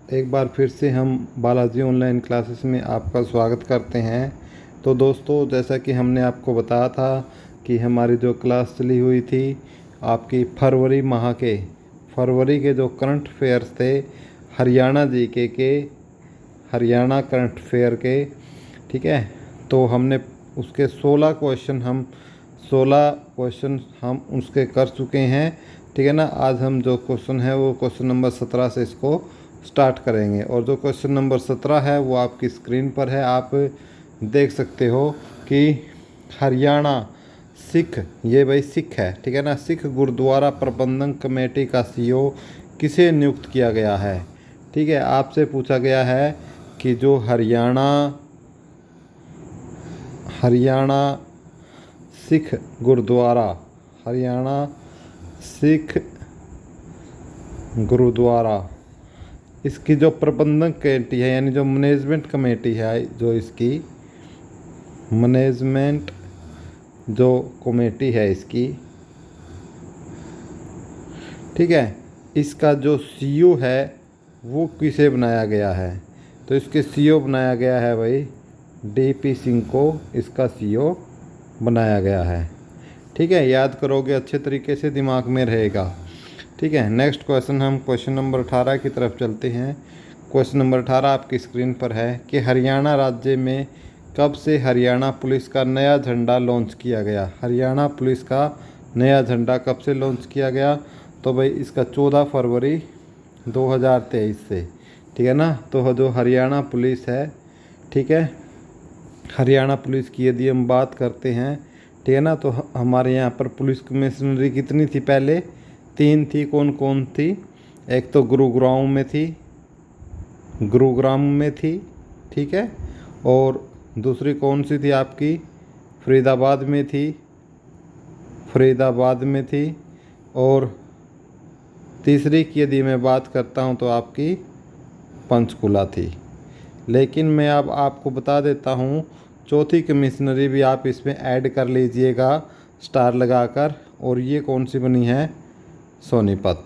एक बार फिर से हम बालाजी ऑनलाइन क्लासेस में आपका स्वागत करते हैं। तो दोस्तों, जैसा कि हमने आपको बताया था कि हमारी जो क्लास चली हुई थी आपकी फरवरी के जो करंट अफेयर्स थे हरियाणा जीके के, हरियाणा करंट अफेयर के, ठीक है। तो हमने उसके 16 क्वेश्चन हम उसके कर चुके हैं, ठीक है ना। आज हम जो क्वेश्चन है वो क्वेश्चन नंबर 17 से इसको स्टार्ट करेंगे। और जो क्वेश्चन नंबर 17 है वो आपकी स्क्रीन पर है, आप देख सकते हो कि हरियाणा सिख, ये भाई सिख है, ठीक है ना। सिख गुरुद्वारा प्रबंधन कमेटी का सीईओ किसे नियुक्त किया गया है, ठीक है। आपसे पूछा गया है कि जो हरियाणा सिख गुरुद्वारा इसकी जो प्रबंधन कमेटी है, यानी जो मैनेजमेंट कमेटी है, जो इसकी मैनेजमेंट जो कमेटी है इसकी, ठीक है, इसका जो सीईओ है वो किसे बनाया गया है। तो इसके सीईओ बनाया गया है भाई डीपी सिंह को, इसका सीईओ बनाया गया है, ठीक है। याद करोगे अच्छे तरीके से, दिमाग में रहेगा, ठीक है। नेक्स्ट क्वेश्चन, हम क्वेश्चन नंबर 18 की तरफ चलते हैं। क्वेश्चन नंबर 18 आपकी स्क्रीन पर है कि हरियाणा राज्य में कब से हरियाणा पुलिस का नया झंडा लॉन्च किया गया। हरियाणा पुलिस का नया झंडा कब से लॉन्च किया गया, तो भाई इसका 14 फरवरी 2023 से, ठीक है ना। तो जो हरियाणा पुलिस है, ठीक है, हरियाणा पुलिस की यदि हम बात करते हैं, ठीक है ना, तो हमारे यहाँ पर पुलिस कमिश्नरी कितनी थी पहले, 3 थी। कौन कौन थी, एक तो गुरुग्राम में थी, ठीक है। और दूसरी कौन सी थी आपकी, फरीदाबाद में थी। और तीसरी की यदि मैं बात करता हूँ तो आपकी पंचकुला थी। लेकिन मैं अब आपको बता देता हूँ, चौथी कमिश्नरी भी आप इसमें ऐड कर लीजिएगा स्टार लगाकर, और ये कौन सी बनी है, सोनीपत,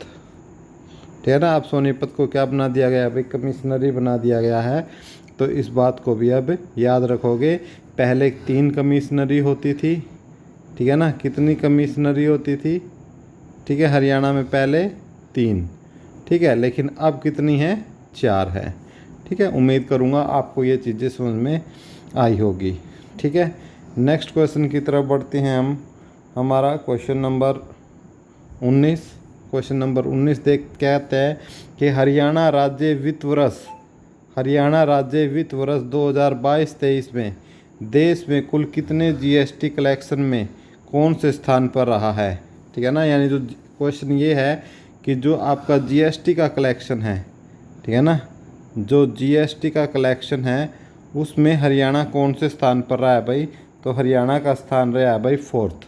ठीक है ना। अब सोनीपत को क्या बना दिया गया है भाई, कमिश्नरी बना दिया गया है। तो इस बात को भी अब याद रखोगे। पहले 3 कमिश्नरी होती थी, ठीक है ना। कितनी कमिश्नरी होती थी, ठीक है, हरियाणा में पहले 3, ठीक है, लेकिन अब कितनी है, 4 है, ठीक है। उम्मीद करूँगा आपको ये चीज़ें समझ में आई होगी, ठीक है। नेक्स्ट क्वेश्चन की तरफ बढ़ते हैं हम। हमारा क्वेश्चन नंबर 19 देख कहते हैं कि हरियाणा राज्य वित्त वर्ष 2022-23 में देश में कुल कितने जीएसटी कलेक्शन में कौन से स्थान पर रहा है, ठीक है ना। यानी जो क्वेश्चन ये है कि जो आपका जीएसटी का कलेक्शन है, ठीक है ना, जो जीएसटी का कलेक्शन है उसमें हरियाणा कौन से स्थान पर रहा है भाई। तो हरियाणा का स्थान रहा है भाई 4th।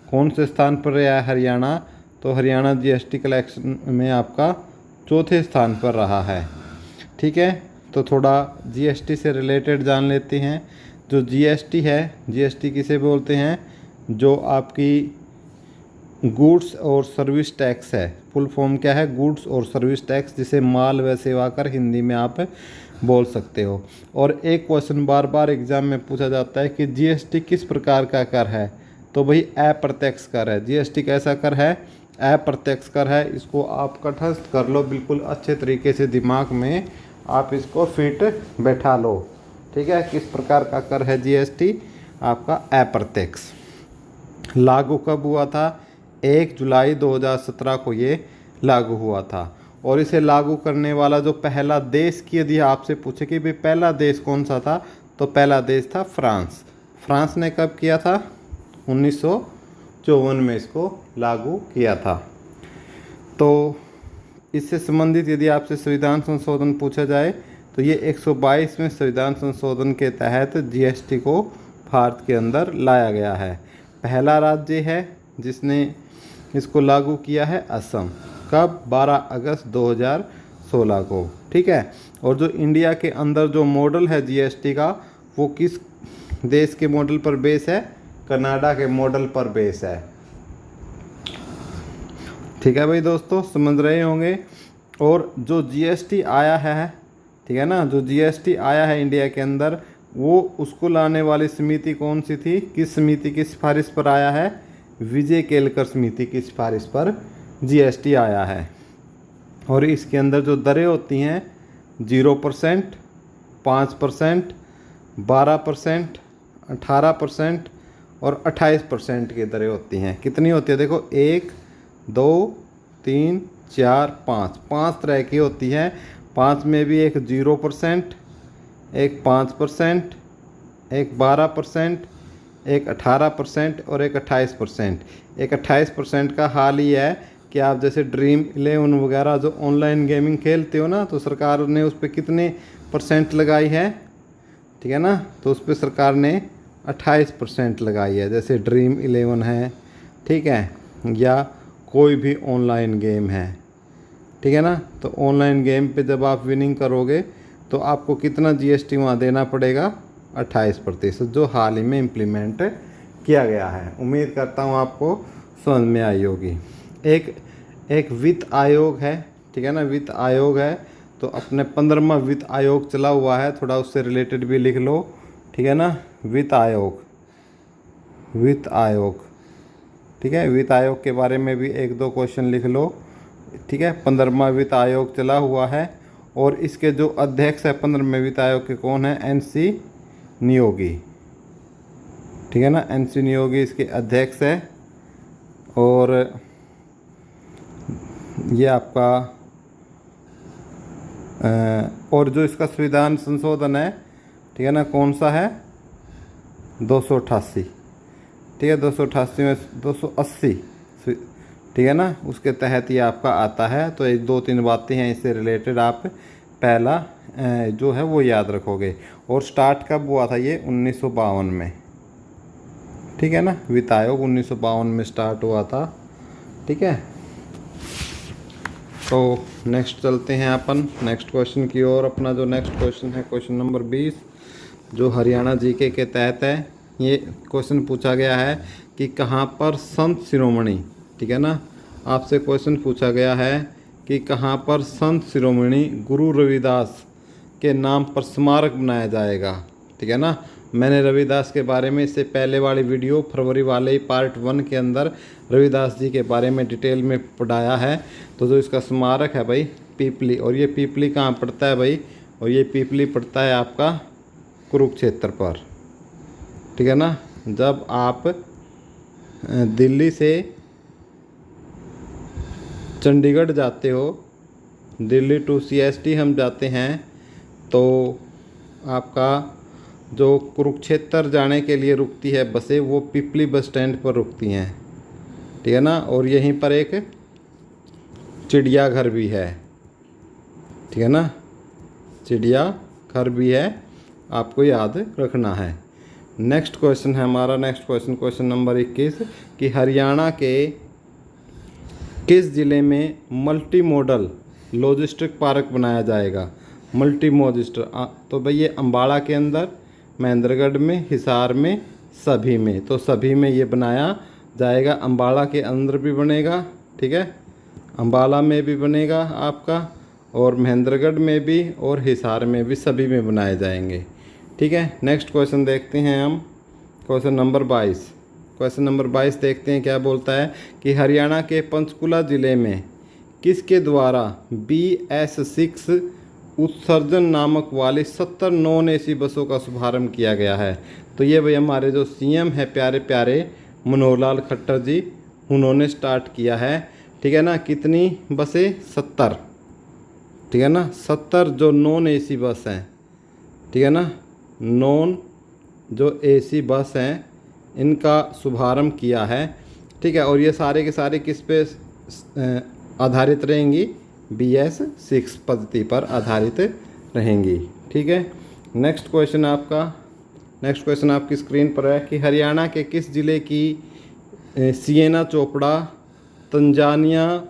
कौन से स्थान पर रहा है हरियाणा, तो हरियाणा जीएसटी कलेक्शन में आपका 4थे स्थान पर रहा है, ठीक है। तो थोड़ा जीएसटी से रिलेटेड जान लेते हैं। जो जीएसटी है, जीएसटी किसे बोलते हैं, जो आपकी गुड्स और सर्विस टैक्स है। फुल फॉर्म क्या है, गुड्स और सर्विस टैक्स, जिसे माल व सेवा कर हिंदी में आप बोल सकते हो। और एक क्वेश्चन बार बार एग्जाम में पूछा जाता है कि जीएसटी किस प्रकार का कर है, तो भाई अप्रत्यक्ष कर है। जीएसटी कैसा कर है, अप्रत्यक्ष कर है। इसको आप कंठस्थ कर लो बिल्कुल अच्छे तरीके से, दिमाग में आप इसको फिट बैठा लो, ठीक है। किस प्रकार का कर है जीएसटी, आपका अप्रत्यक्ष। लागू कब हुआ था, 1 जुलाई 2017 को ये लागू हुआ था। और इसे लागू करने वाला जो पहला देश की यदि आपसे पूछे कि भाई पहला देश कौन सा था, तो पहला देश था फ्रांस। फ्रांस ने कब किया था, 1954 में इसको लागू किया था। तो इससे संबंधित यदि आपसे संविधान संशोधन पूछा जाए तो ये 122वें संविधान संशोधन के तहत जीएसटी को भारत के अंदर लाया गया है। पहला राज्य है जिसने इसको लागू किया है असम। कब, 12 अगस्त 2016 को, ठीक है। और जो इंडिया के अंदर जो मॉडल है जीएसटी का, वो किस देश के मॉडल पर बेस है, कनाडा के मॉडल पर बेस है, ठीक है भाई दोस्तों, समझ रहे होंगे। और जो जीएसटी आया है ठीक है ना। जो जीएसटी आया है इंडिया के अंदर, वो उसको लाने वाली समिति कौन सी थी, किस समिति की सिफारिश पर आया है, विजय केलकर समिति की सिफारिश पर जीएसटी आया है। और इसके अंदर जो दरें होती हैं 0%, 5%, 12%, 18% और 28% की दरें होती हैं। कितनी होती है देखो, 1, 2, 3, 4, 5 तरह की होती हैं। 5 में भी एक 0%, एक 5%, एक 12%, एक 18% और एक 28%। एक 28% का हाल ये है कि आप जैसे ड्रीम 11 वगैरह जो ऑनलाइन गेमिंग खेलते हो ना, तो सरकार ने उस पर कितने % लगाई है, ठीक है ना। तो उस पर सरकार ने 28% लगाई है, जैसे ड्रीम 11 है, ठीक है, या कोई भी ऑनलाइन गेम है, ठीक है ना। तो ऑनलाइन गेम पे जब आप विनिंग करोगे तो आपको कितना जीएसटी वहाँ देना पड़ेगा, 28%, जो हाल ही में इम्प्लीमेंट किया गया है। उम्मीद करता हूँ आपको समझ में आई होगी। एक वित्त आयोग है, ठीक है ना, वित्त आयोग है, तो अपने 15वां वित्त आयोग चला हुआ है, थोड़ा उससे रिलेटेड भी लिख लो, ठीक है ना। वित्त आयोग, ठीक है, वित्त आयोग के बारे में भी 1-2 क्वेश्चन लिख लो, ठीक है। 15वां वित्त आयोग चला हुआ है और इसके जो अध्यक्ष है 15वें वित्त आयोग के कौन है, एनसी नियोगी, ठीक है ना। एनसी नियोगी इसके अध्यक्ष है। और ये आपका और जो इसका संविधान संशोधन है, ठीक है ना, कौन सा है, 288, ठीक है, 288 में 280, ठीक है ना, उसके तहत ये आपका आता है। तो ये 2-3 बातें हैं इससे रिलेटेड, आप पहला जो है वो याद रखोगे। और स्टार्ट कब हुआ था ये, 1952 में, ठीक है ना। वित्त आयोग 1952 में स्टार्ट हुआ था, ठीक है। तो नेक्स्ट चलते हैं अपन नेक्स्ट क्वेश्चन की ओर। अपना जो नेक्स्ट क्वेश्चन है क्वेश्चन नंबर 20, जो हरियाणा जीके के तहत है। ये क्वेश्चन पूछा गया है कि कहाँ पर संत शिरोमणि, ठीक है ना, आपसे क्वेश्चन पूछा गया है कि कहाँ पर संत शिरोमणि गुरु रविदास के नाम पर स्मारक बनाया जाएगा, ठीक है ना। मैंने रविदास के बारे में इससे पहले वाली वीडियो फरवरी वाले पार्ट 1 के अंदर रविदास जी के बारे में डिटेल में पढ़ाया है। तो जो इसका स्मारक है भाई पीपली, और ये पीपली कहाँ पड़ता है भाई, और ये पीपली पड़ता है आपका कुरुक्षेत्र पर, ठीक है ना। जब आप दिल्ली से चंडीगढ़ जाते हो, दिल्ली टू सीएसटी हम जाते हैं, तो आपका जो कुरुक्षेत्र जाने के लिए रुकती है बसें, वो पीपली बस स्टैंड पर रुकती हैं, ठीक है ना। और यहीं पर एक चिड़ियाघर भी है, ठीक है ना, चिड़ियाघर भी है, आपको याद रखना है। नेक्स्ट क्वेश्चन है हमारा, नेक्स्ट क्वेश्चन नंबर 21 कि हरियाणा के किस ज़िले में मल्टी मॉडल लॉजिस्टिक पार्क बनाया जाएगा। मल्टी मॉजिस्टर तो भाई ये अम्बाड़ा के अंदर, महेंद्रगढ़ में, हिसार में, सभी में। तो सभी में ये बनाया जाएगा। अम्बाड़ा के अंदर भी बनेगा, ठीक है, अम्बाला में भी बनेगा आपका, और महेंद्रगढ़ में भी, और हिसार में भी, सभी में बनाए जाएंगे, ठीक है। नेक्स्ट क्वेश्चन देखते हैं हम, क्वेश्चन नंबर 22। क्वेश्चन नंबर 22 देखते हैं क्या बोलता है कि हरियाणा के पंचकुला ज़िले में किसके द्वारा BS6 उत्सर्जन नामक वाली 70 नॉन AC बसों का शुभारंभ किया गया है। तो ये भाई हमारे जो CM है प्यारे प्यारे मनोहर लाल खट्टर जी, उन्होंने स्टार्ट किया है, ठीक है ना। कितनी बसें, 70, ठीक है ना, 70 जो नॉन AC बस हैं, ठीक है ना, नॉन जो AC बस हैं, इनका शुभारंभ किया है, ठीक है। और ये सारे के सारे किस पे आधारित रहेंगी, BS6 पद्धति पर आधारित रहेंगी, ठीक है। नेक्स्ट क्वेश्चन आपकी स्क्रीन पर है कि हरियाणा के किस ज़िले की सियेना चोपड़ा तंजानिया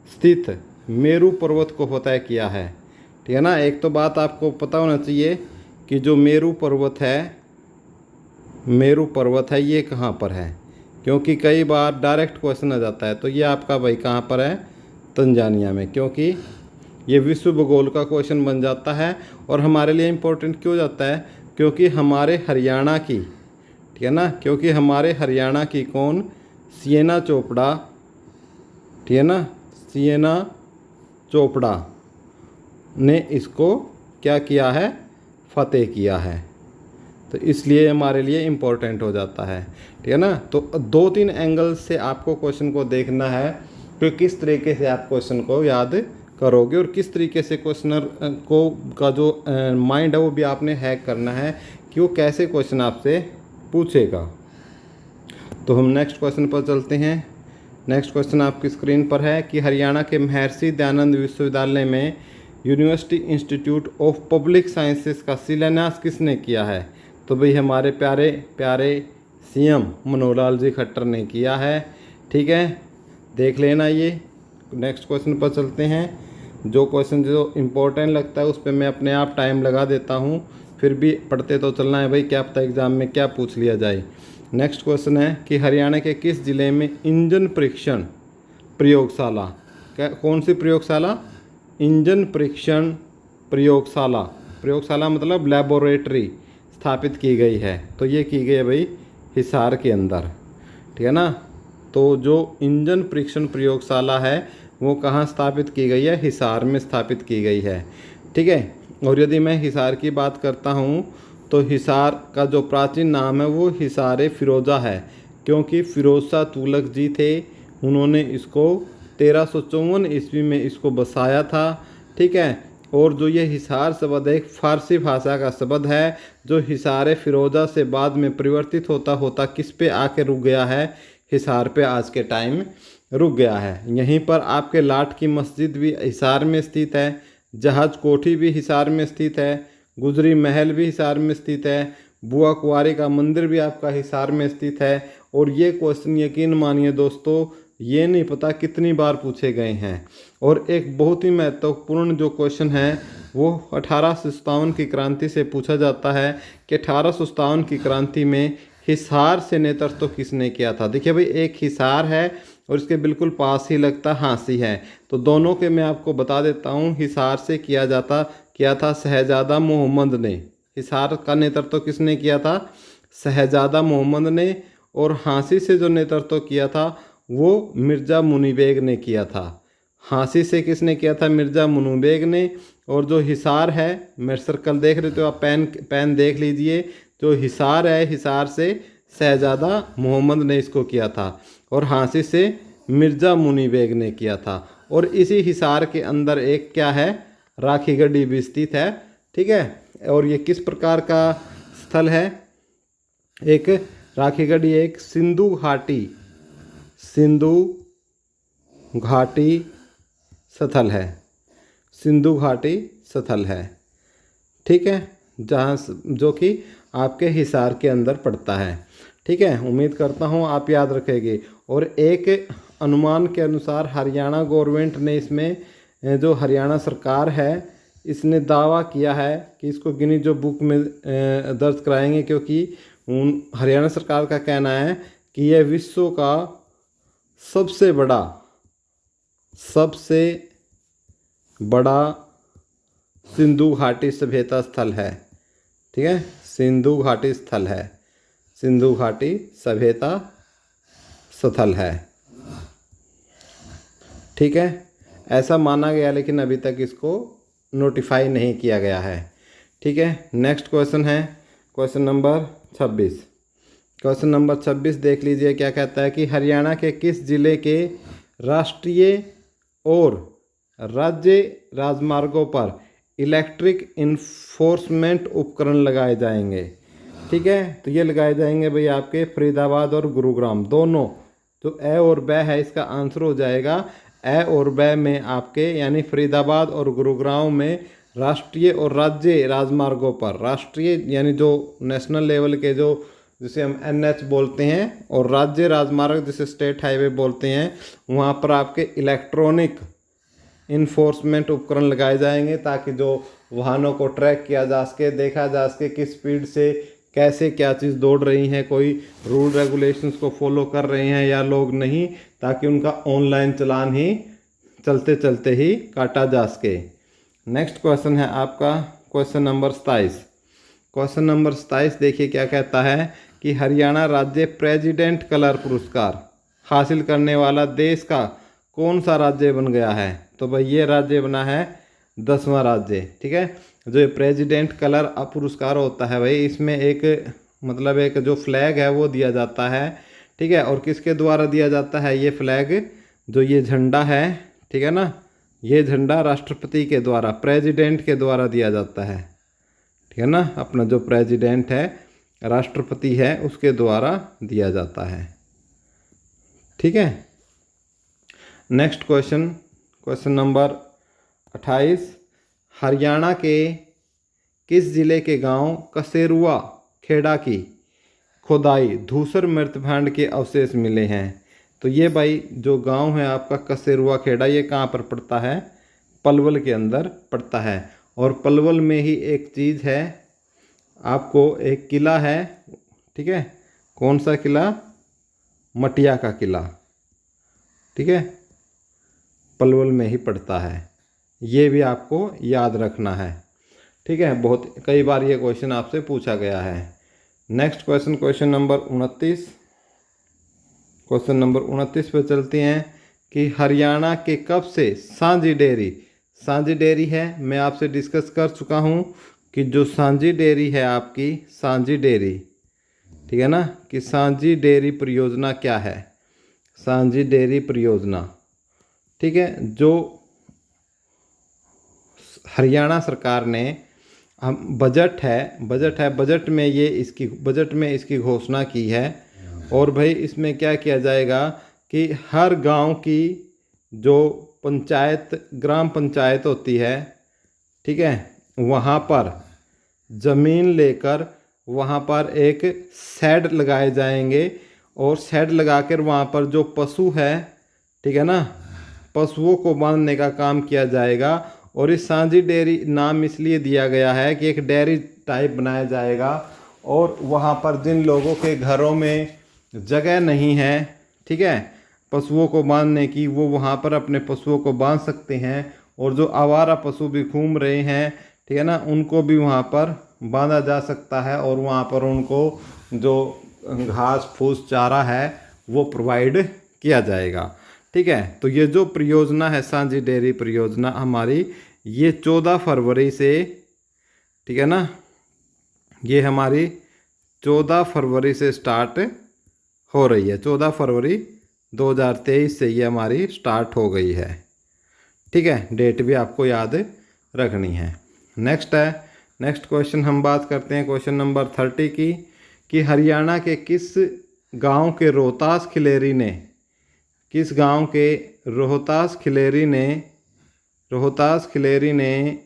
स्थित मेरू पर्वत को फतह किया है, ठीक है ना। एक तो बात आपको पता होना चाहिए कि जो मेरू पर्वत है ये कहाँ पर है, क्योंकि कई बार डायरेक्ट क्वेश्चन आ जाता है। तो ये आपका भाई कहाँ पर है, तंजानिया में, क्योंकि ये विश्व भूगोल का क्वेश्चन बन जाता है। और हमारे लिए इम्पोर्टेंट क्यों जाता है, क्योंकि हमारे हरियाणा की, ठीक है ना, क्योंकि हमारे हरियाणा की कौन, सिएना चोपड़ा, ठीक है ना, सिएना चोपड़ा ने इसको क्या किया है, फतेह किया है। तो इसलिए हमारे लिए इम्पोर्टेंट हो जाता है, ठीक है ना। तो 2-3 एंगल से आपको क्वेश्चन को देखना है कि किस तरीके से आप क्वेश्चन को याद करोगे और किस तरीके से क्वेश्चनर को का जो माइंड है वो भी आपने हैक करना है कि वो कैसे क्वेश्चन आपसे पूछेगा। तो हम नेक्स्ट क्वेश्चन पर चलते हैं। नेक्स्ट क्वेश्चन आपकी स्क्रीन पर है कि हरियाणा के महर्षि दयानंद विश्वविद्यालय में university institute of public sciences का शिलान्यास किसने किया है। तो भाई हमारे प्यारे प्यारे सीएम मनोहर लाल जी खट्टर ने किया है, ठीक है, देख लेना ये। नेक्स्ट क्वेश्चन पर चलते हैं। जो क्वेश्चन जो इम्पोर्टेंट लगता है उस पर मैं अपने आप टाइम लगा देता हूँ, फिर भी पढ़ते तो चलना है भाई, क्या पता एग्ज़ाम में क्या पूछ लिया जाए। नेक्स्ट क्वेश्चन है कि हरियाणा के किस जिले में इंजन परीक्षण प्रयोगशाला, कौन सी प्रयोगशाला, इंजन परीक्षण प्रयोगशाला, प्रयोगशाला मतलब लैबोरेटरी स्थापित की गई है। तो ये की गई है भाई हिसार के अंदर, ठीक है ना। तो जो इंजन परीक्षण प्रयोगशाला है वो कहाँ स्थापित की गई है, हिसार में स्थापित की गई है, ठीक है। और यदि मैं हिसार की बात करता हूँ तो हिसार का जो प्राचीन नाम है वो हिसार फिरोज़ा है, क्योंकि फिरोज शाह तुगलक जी थे, उन्होंने इसको 1354 ईस्वी में इसको बसाया था, ठीक है। और जो ये हिसार शब्द है एक फारसी भाषा का शब्द है जो हिसार फिरोज़ा से बाद में परिवर्तित होता होता किस पे आके रुक गया है, हिसार पे आज के टाइम रुक गया है। यहीं पर आपके लाट की मस्जिद भी हिसार में स्थित है, जहाज कोठी भी हिसार में स्थित है, गुजरी महल भी हिसार में स्थित है, बुआ कुंवारी का मंदिर भी आपका हिसार में स्थित है। और ये क्वेश्चन यकीन मानिए दोस्तों, ये नहीं पता कितनी बार पूछे गए हैं। और एक बहुत ही महत्वपूर्ण जो क्वेश्चन है वो 1857 की क्रांति से पूछा जाता है कि 1857 की क्रांति में हिसार से नेतृत्व किसने किया था। देखिए भाई, एक हिसार है और इसके बिल्कुल पास ही लगता हांसी है, तो दोनों के मैं आपको बता देता हूँ। हिसार से किया था शहजादा मोहम्मद ने। हिसार का नेतृत्व किसने किया था, शहजादा मोहम्मद ने। और हांसी से जो नेतृत्व किया था वो मिर्ज़ा मुनी बेग ने किया था। हांसी से किसने किया था, मिर्ज़ा मुनी बेग ने। और जो हिसार है, मेरे सर्कल देख रहे हो आप, पेन देख लीजिए, जो हिसार है हिसार से शहजादा मोहम्मद ने इसको किया था और हांसी से मिर्ज़ा मुनी बेग ने किया था। और इसी हिसार के अंदर एक क्या है, राखी गढ़ी भी स्थित है, ठीक है। और ये किस प्रकार का स्थल है, एक राखी गढ़ी एक सिंधु घाटी स्थल है, सिंधु घाटी स्थल है, ठीक है, जहाँ जो कि आपके हिसार के अंदर पड़ता है, ठीक है। उम्मीद करता हूँ आप याद रखेंगे। और एक अनुमान के अनुसार हरियाणा गवर्नमेंट ने इसमें, जो हरियाणा सरकार है, इसने दावा किया है कि इसको गिनीज जो बुक में दर्ज कराएंगे, क्योंकि हरियाणा सरकार का कहना है कि यह विश्व का सबसे बड़ा सिंधु घाटी सभ्यता स्थल है, ठीक है, सिंधु घाटी स्थल है, सिंधु घाटी सभ्यता स्थल है, ठीक है। ऐसा माना गया, लेकिन अभी तक इसको नोटिफाई नहीं किया गया है, ठीक है। नेक्स्ट क्वेश्चन है क्वेश्चन नंबर 26। क्वेश्चन नंबर 26 देख लीजिए क्या कहता है कि हरियाणा के किस जिले के राष्ट्रीय और राज्य राजमार्गों पर इलेक्ट्रिक इन्फोर्समेंट उपकरण लगाए जाएंगे, ठीक है। तो ये लगाए जाएंगे भाई आपके फरीदाबाद और गुरुग्राम दोनों। तो ए और ब है, इसका आंसर हो जाएगा ए और ब में आपके, यानी फरीदाबाद और गुरुग्राम में राष्ट्रीय और राज्य राजमार्गों पर, राष्ट्रीय यानी जो नेशनल लेवल के जो जिसे हम NH बोलते हैं, और राज्य राजमार्ग जिसे स्टेट हाईवे बोलते हैं, वहाँ पर आपके इलेक्ट्रॉनिक इन्फोर्समेंट उपकरण लगाए जाएंगे ताकि जो वाहनों को ट्रैक किया जा सके, देखा जा सके किस स्पीड से कैसे क्या चीज़ दौड़ रही है, कोई रूल रेगुलेशंस को फॉलो कर रहे हैं या लोग नहीं, ताकि उनका ऑनलाइन चालान ही चलते चलते ही काटा जा सके, नेक्स्ट क्वेश्चन है आपका क्वेश्चन नंबर 27। क्वेश्चन नंबर 27 देखिए क्या कहता है कि हरियाणा राज्य प्रेसिडेंट कलर पुरस्कार हासिल करने वाला देश का कौन सा राज्य बन गया है। तो भाई ये राज्य बना है 10वां राज्य। ठीक है, जो ये प्रेसिडेंट कलर पुरस्कार होता है भाई, इसमें एक मतलब एक जो फ्लैग है वो दिया जाता है। ठीक है, और किसके द्वारा दिया जाता है ये फ्लैग, जो ये झंडा है, ठीक है ना, ये झंडा राष्ट्रपति के द्वारा, प्रेसिडेंट के द्वारा दिया जाता है। ठीक है ना, अपना जो प्रेसिडेंट है, राष्ट्रपति है, उसके द्वारा दिया जाता है। ठीक है, next question, question number 28। Haryana के किस जिले के गांव कसेरुआ खेड़ा की खुदाई धूसर मृतभांड के अवशेष मिले हैं। तो ये भाई जो गांव है आपका कसेरुआ खेड़ा, ये कहाँ पर पड़ता है, पलवल के अंदर पड़ता है। और पलवल में ही एक चीज़ है, आपको एक किला है। ठीक है, कौन सा किला, मटिया का किला। ठीक है, पलवल में ही पड़ता है, ये भी आपको याद रखना है। ठीक है, बहुत कई बार ये क्वेश्चन आपसे पूछा गया है। Next question, question number 29। Question number 29 पे चलते हैं कि हरियाणा के कब से सांझी डेयरी, सांझी डेयरी है, मैं आपसे डिस्कस कर चुका हूँ कि जो सांझी डेयरी है आपकी, सांझी डेयरी, ठीक है ना, कि सांझी डेयरी परियोजना क्या है, सांझी डेयरी परियोजना। ठीक है, जो हरियाणा सरकार ने हम बजट है, बजट में ये इसकी, बजट में इसकी घोषणा की है। और भाई इसमें क्या किया जाएगा कि हर गांव की जो पंचायत, ग्राम पंचायत होती है, ठीक है, वहाँ पर ज़मीन लेकर वहाँ पर एक शेड लगाए जाएंगे। और शेड लगाकर वहाँ पर जो पशु है, ठीक है ना, पशुओं को बांधने का काम किया जाएगा। और इस सांझी डेयरी नाम इसलिए दिया गया है कि एक डेयरी टाइप बनाया जाएगा। और वहाँ पर जिन लोगों के घरों में जगह नहीं है, ठीक है, पशुओं को बांधने की, वो वहाँ पर अपने पशुओं को बांध सकते हैं। और जो आवारा पशु भी घूम रहे हैं, ठीक है ना, उनको भी वहाँ पर बांधा जा सकता है। और वहाँ पर उनको जो घास फूस चारा है वो प्रोवाइड किया जाएगा। ठीक है, तो ये जो परियोजना है सांझी डेयरी परियोजना हमारी, ये 14 फरवरी से, ठीक है ना, ये हमारी 14 फरवरी से स्टार्ट हो रही है। 14 फरवरी 2023 से ये हमारी स्टार्ट हो गई है। ठीक है, डेट भी आपको याद रखनी है। नेक्स्ट है, नेक्स्ट क्वेश्चन हम बात करते हैं क्वेश्चन नंबर 30 की, कि हरियाणा के किस गांव के रोहतास खिलेरी ने, किस गांव के रोहतास खिलेरी ने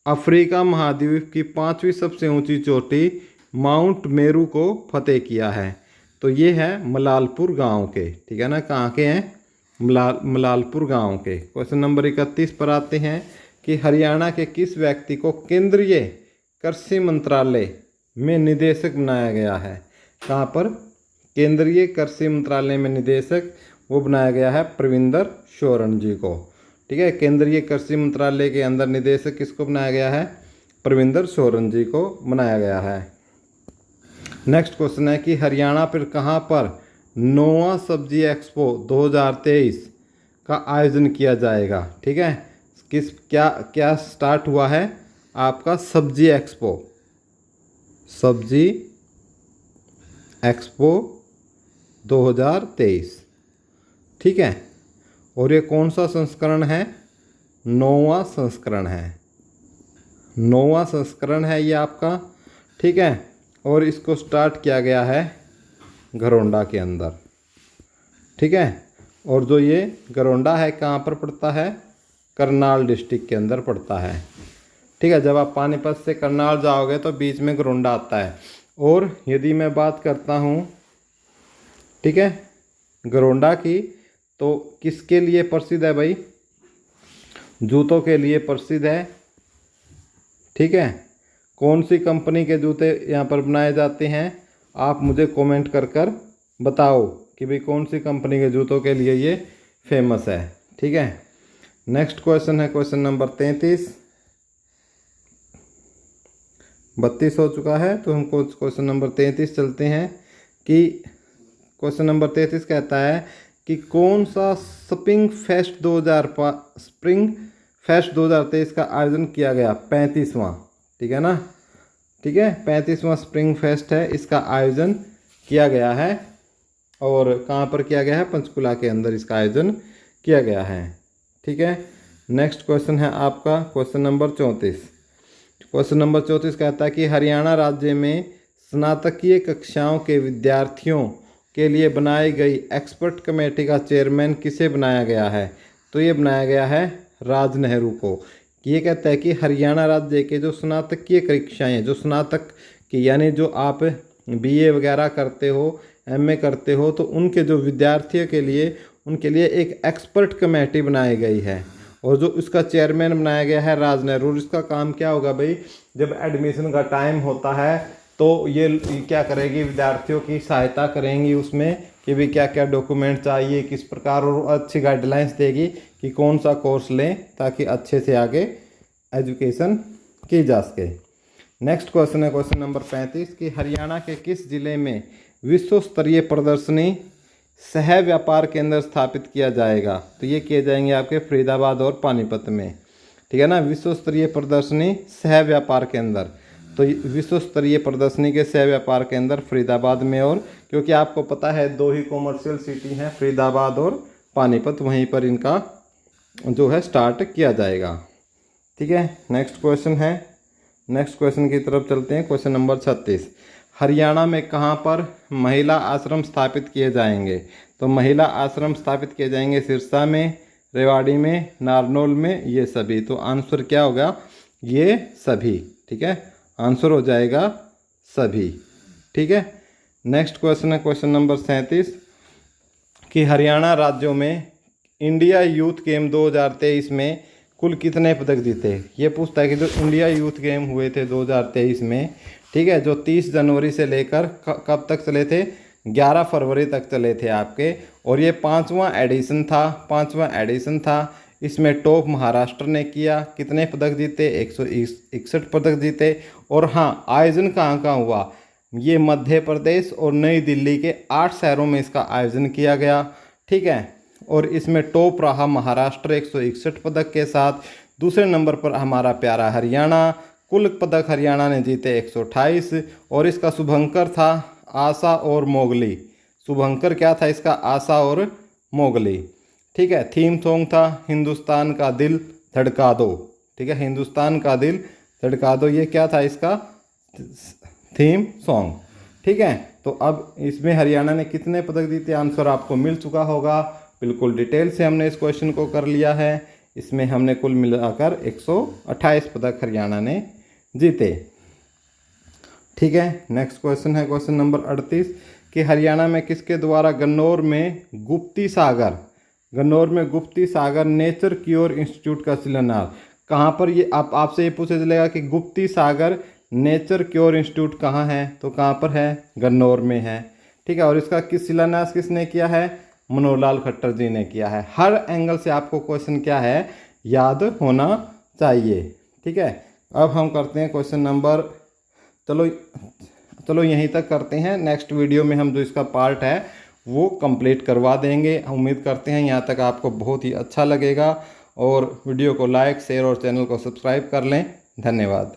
अफ्रीका महाद्वीप की 5वीं सबसे ऊंची चोटी माउंट मेरू को फतेह किया है। तो ये है मलालपुर गांव के, ठीक है ना, कहाँ के हैं, मलालपुर गांव के। क्वेश्चन नंबर 31 पर आते हैं कि हरियाणा के किस व्यक्ति को केंद्रीय कृषि मंत्रालय में निदेशक बनाया गया है। कहाँ पर, केंद्रीय कृषि मंत्रालय में निदेशक वो बनाया गया है प्रविंदर शोरण जी को। ठीक है, केंद्रीय कृषि मंत्रालय के अंदर निदेशक किसको बनाया गया है, प्रविंदर शोरण जी को बनाया गया है। नेक्स्ट क्वेश्चन है कि हरियाणा पर कहाँ पर 9वां सब्जी एक्सपो 2023 का आयोजन किया जाएगा। ठीक है, किस क्या क्या स्टार्ट हुआ है आपका सब्जी एक्सपो, सब्जी एक्सपो 2023। ठीक है, और ये कौन सा संस्करण है, 9वां संस्करण है, 9वां संस्करण है ये आपका। ठीक है, और इसको स्टार्ट किया गया है घरोंडा के अंदर। ठीक है, और जो ये घरोंडा है कहाँ पर पड़ता है, करनाल डिस्ट्रिक्ट के अंदर पड़ता है। ठीक है, जब आप पानीपत से करनाल जाओगे तो बीच में घरोंडा आता है। और यदि मैं बात करता हूँ, ठीक है, घरोंडा की, तो किसके लिए प्रसिद्ध है भाई, जूतों के लिए प्रसिद्ध है। ठीक है, कौन सी कंपनी के जूते यहाँ पर बनाए जाते हैं, आप मुझे कमेंट कर बताओ कि भाई कौन सी कंपनी के जूतों के लिए ये फेमस है। ठीक है, नेक्स्ट क्वेश्चन है क्वेश्चन नंबर 33। 32 हो चुका है। तो हम क्वेश्चन नंबर 33 चलते हैं कि क्वेश्चन नंबर 33 कहता है कि कौन सा स्प्रिंग फेस्ट 2023 का आयोजन किया गया। 35वां, ठीक है ना, ठीक है, 35वां स्प्रिंग फेस्ट है, इसका आयोजन किया गया है। और कहाँ पर किया गया है? पंचकुला के अंदर इसका आयोजन किया गया है, ठीक है। नेक्स्ट क्वेश्चन है आपका क्वेश्चन नंबर 34। क्वेश्चन नंबर 34 कहता है कि हरियाणा राज्य में स्नातकीय कक्षाओं के विद्यार्थियों के लिए बनाई गई एक्सपर्ट कमेटी का चेयरमैन किसे बनाया गया है? तो ये बनाया गया है राज नेहरू को। ये कहता है कि हरियाणा राज्य के जो स्नातकीय कक्षाएं, जो स्नातक की यानी जो आप बीए वगैरह करते हो, एमए करते हो, तो उनके जो विद्यार्थियों के लिए उनके लिए एक एक्सपर्ट कमेटी बनाई गई है और जो इसका चेयरमैन बनाया गया है राज नेहरू। इसका काम क्या होगा भाई, जब एडमिशन का टाइम होता है तो ये क्या करेगी, विद्यार्थियों की सहायता करेंगी उसमें कि भी क्या क्या डॉक्यूमेंट चाहिए, किस प्रकार, और अच्छी गाइडलाइंस देगी कि कौन सा कोर्स लें ताकि अच्छे से आगे एजुकेशन की जा सके। नेक्स्ट क्वेश्चन है क्वेश्चन नंबर 35 कि हरियाणा के किस जिले में विश्व स्तरीय प्रदर्शनी सह व्यापार केंद्र स्थापित किया जाएगा? तो ये किए जाएंगे आपके फरीदाबाद और पानीपत में, ठीक है ना। विश्व स्तरीय प्रदर्शनी सह व्यापार केंद्र, तो विश्व स्तरीय प्रदर्शनी के सह व्यापार केंद्र फरीदाबाद में, और क्योंकि आपको पता है 2 ही कॉमर्शियल सिटी हैं, फरीदाबाद और पानीपत, वहीं पर इनका जो है स्टार्ट किया जाएगा, ठीक है। नेक्स्ट क्वेश्चन है, नेक्स्ट क्वेश्चन की तरफ चलते हैं। क्वेश्चन नंबर 36, हरियाणा में कहाँ पर महिला आश्रम स्थापित किए जाएंगे? तो महिला आश्रम स्थापित किए जाएंगे सिरसा में, रेवाड़ी में, नारनौल में, ये सभी। तो आंसर क्या होगा? ये सभी, ठीक है, आंसर हो जाएगा सभी, ठीक है। नेक्स्ट क्वेश्चन है क्वेश्चन नंबर 37 कि हरियाणा राज्यों में इंडिया यूथ गेम 2023 में कुल कितने पदक जीते? ये पूछता है कि जो इंडिया यूथ गेम हुए थे 2023 में, ठीक है, जो 30 जनवरी से लेकर कब तक चले थे? 11 फरवरी तक चले थे आपके, और ये 5वां एडिशन था। इसमें टॉप महाराष्ट्र ने किया, कितने पदक जीते? 161 पदक जीते। और हाँ, आयोजन कहाँ कहाँ हुआ? ये मध्य प्रदेश और नई दिल्ली के 8 शहरों में इसका आयोजन किया गया, ठीक है। और इसमें टॉप रहा महाराष्ट्र 161 पदक के साथ। दूसरे नंबर पर हमारा प्यारा हरियाणा, कुल पदक हरियाणा ने जीते 128, और इसका शुभंकर था आशा और मोगली। शुभंकर क्या था इसका? आशा और मोगली, ठीक है। थीम सॉन्ग था हिंदुस्तान का दिल धड़का दो, ठीक है, हिंदुस्तान का दिल धड़का दो, ये क्या था इसका थीम सॉन्ग, ठीक है। तो अब इसमें हरियाणा ने कितने पदक जीते? आंसर आपको मिल चुका होगा, बिल्कुल डिटेल से हमने इस क्वेश्चन को कर लिया है। इसमें हमने कुल मिलाकर 128 पदक हरियाणा ने जीते, ठीक है। नेक्स्ट क्वेश्चन है क्वेश्चन नंबर 38 कि हरियाणा में किसके द्वारा गन्नौर में गुप्ती सागर नेचर क्योर इंस्टीट्यूट का शिलान्यास? कहाँ पर? ये आपसे ये पूछा चलेगा कि गुप्ती सागर नेचर क्योर इंस्टीट्यूट कहाँ है? तो कहाँ पर है? गन्नौर में है, ठीक है। और इसका शिलान्यास किसने किया है? मनोहर लाल खट्टर जी ने किया है। हर एंगल से आपको क्वेश्चन क्या है याद होना चाहिए, ठीक है। अब हम करते हैं क्वेश्चन नंबर, चलो यहीं तक करते हैं। नेक्स्ट वीडियो में हम जो इसका पार्ट है वो कंप्लीट करवा देंगे। उम्मीद करते हैं यहाँ तक आपको बहुत ही अच्छा लगेगा, और वीडियो को लाइक, शेयर और चैनल को सब्सक्राइब कर लें। धन्यवाद।